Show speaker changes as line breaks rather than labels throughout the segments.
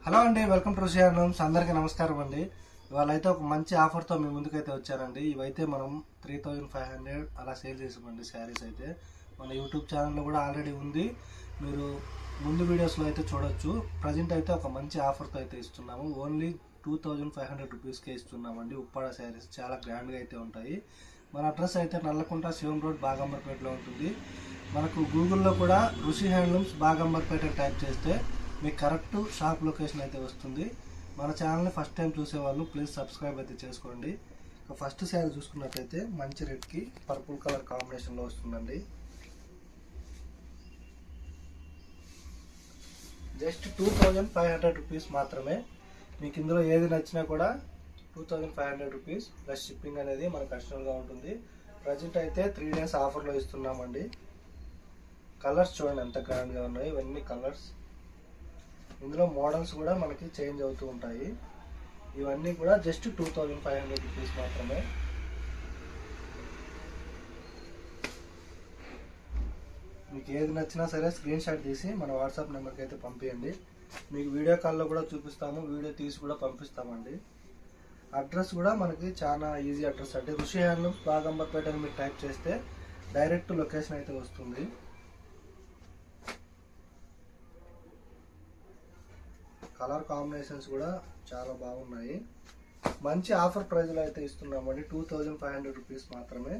Hello అండి, welcome to Rishi handlooms. అందరికీ నమస్కారం అండి. ఇవాళ అయితే ఒక మంచి ఆఫర్తో మీ ముందుకైతే వచ్చానండి. ఇవైతే మనం 3500 అలా సేల్ చేసామండి. శారీస్ అయితే మన యూట్యూబ్ ఛానల్లో కూడా ఆల్రెడీ ఉంది, మీరు ముందు వీడియోస్లో అయితే చూడొచ్చు. ప్రజెంట్ అయితే ఒక మంచి ఆఫర్తో అయితే ఇస్తున్నాము. ఓన్లీ 2500 రూపీస్కే ఇస్తున్నామండి. ఉప్పాడ శారీస్ చాలా గ్రాండ్గా అయితే ఉంటాయి. మన అడ్రస్ అయితే నల్లకుంట శివం రోడ్ బాగంబర్పేటలో ఉంటుంది. మనకు గూగుల్లో కూడా రుషి హ్యాండ్లూమ్స్ బాగంబర్పేట టైప్ చేస్తే మీకు కరెక్ట్ షాప్ లొకేషన్ అయితే వస్తుంది. మన ఛానల్ని ఫస్ట్ టైం చూసేవాళ్ళు ప్లీజ్ సబ్స్క్రైబ్ అయితే చేసుకోండి. ఫస్ట్ శారీ చూసుకున్నట్లయితే మంచి రెడ్కి పర్పుల్ కలర్ కాంబినేషన్లో వస్తుందండి. జస్ట్ 2500 రూపీస్ మాత్రమే. మీకు ఇందులో ఏది నచ్చినా కూడా 2500 రూపీస్ ప్లస్ షిప్పింగ్ అనేది మనకు అడిషనల్గా ఉంటుంది. ప్రజెంట్ అయితే 3 days ఆఫర్లో ఇస్తున్నామండి. కలర్స్ చూడండి ఎంత గ్రాండ్గా ఉన్నాయి. ఇవన్నీ కలర్స్. ఇందులో మోడల్స్ కూడా మనకి చేంజ్ అవుతూ ఉంటాయి. ఇవన్నీ కూడా జస్ట్ 2500 రూపీస్ మాత్రమే. మీకు ఏది నచ్చినా సరే స్క్రీన్ షాట్ తీసి మన వాట్సాప్ నెంబర్కి అయితే పంపించండి. మీకు వీడియో కాల్లో కూడా చూపిస్తాము, వీడియో తీసి కూడా పంపిస్తామండి. అడ్రస్ కూడా మనకి చాలా ఈజీ అడ్రస్ అంటే రుషి హ్యాండ్లూమ్స్ బాగంబర్పేట అని మీరు టైప్ చేస్తే డైరెక్ట్ లొకేషన్ అయితే వస్తుంది. కలర్ కాంబినేషన్స్ కూడా చాలా బాగున్నాయి. మంచి ఆఫర్ ప్రైజ్లో అయితే ఇస్తున్నామండి. 2500 రూపీస్ మాత్రమే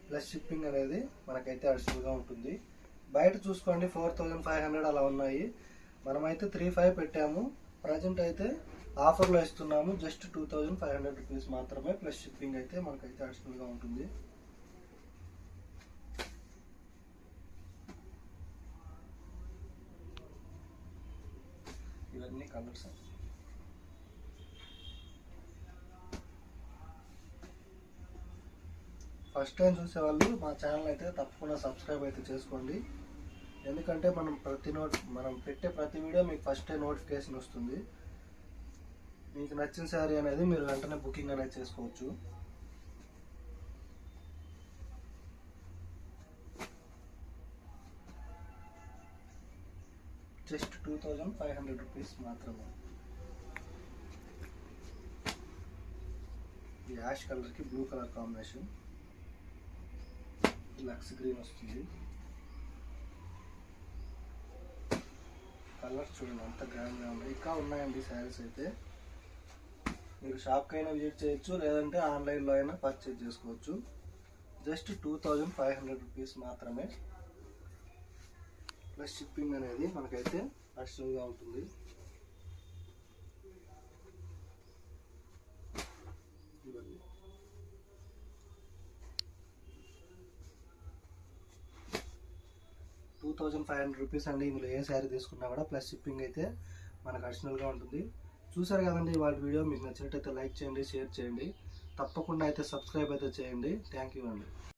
ప్లస్ షిప్పింగ్ అనేది మనకైతే అడిషనల్గా ఉంటుంది. బయట చూసుకోండి 4500 అలా ఉన్నాయి. మనమైతే 3500 పెట్టాము. ప్రజెంట్ అయితే ఆఫర్లో ఇస్తున్నాము. జస్ట్ 2500 రూపీస్ మాత్రమే ప్లస్ షిప్పింగ్ అయితే మనకైతే అడిషనల్గా ఉంటుంది. ఇవన్నీ కలర్స్. ఫస్ట్ టైం చూసేవాళ్ళు మా ఛానల్ అయితే తప్పకుండా సబ్స్క్రైబ్ అయితే చేసుకోండి. ఎందుకంటే మనం పెట్టే ప్రతి వీడియో మీకు ఫస్ట్ టైం నోటిఫికేషన్ వస్తుంది. మీకు నచ్చిన శారీ అనేది మీరు వెంటనే బుకింగ్ అనేది చేసుకోవచ్చు. జస్ట్ 2500 రూపీస్ మాత్రమే. ఈ యాష్ కలర్కి blue colour combination, lux green వస్తుంది. కలర్స్ చూడండి ఎంత గ్రాండ్గా ఉన్నాయి. ఇంకా ఉన్నాయండి శారీస్ అయితే. మీరు షాప్కి అయినా విజిట్ చేయొచ్చు, లేదంటే ఆన్లైన్లో అయినా పర్చేజ్ చేసుకోవచ్చు. జస్ట్ 2500 రూపీస్ మాత్రమే ప్లస్ షిప్పింగ్ అనేది మనకైతే అడిషనల్గా ఉంటుంది. ఇవన్నీ 2500 రూపీస్ అండి. ఇందులో ఏ శారీ తీసుకున్నా కూడా ప్లస్ షిప్పింగ్ అయితే మనకు అడిషనల్గా ఉంటుంది. చూసారు కదండి వాళ్ళ వీడియో. మీకు నచ్చినట్టయితే లైక్ చేయండి, షేర్ చేయండి, తప్పకుండా అయితే సబ్స్క్రైబ్ అయితే చేయండి. థ్యాంక్ యూ అండి.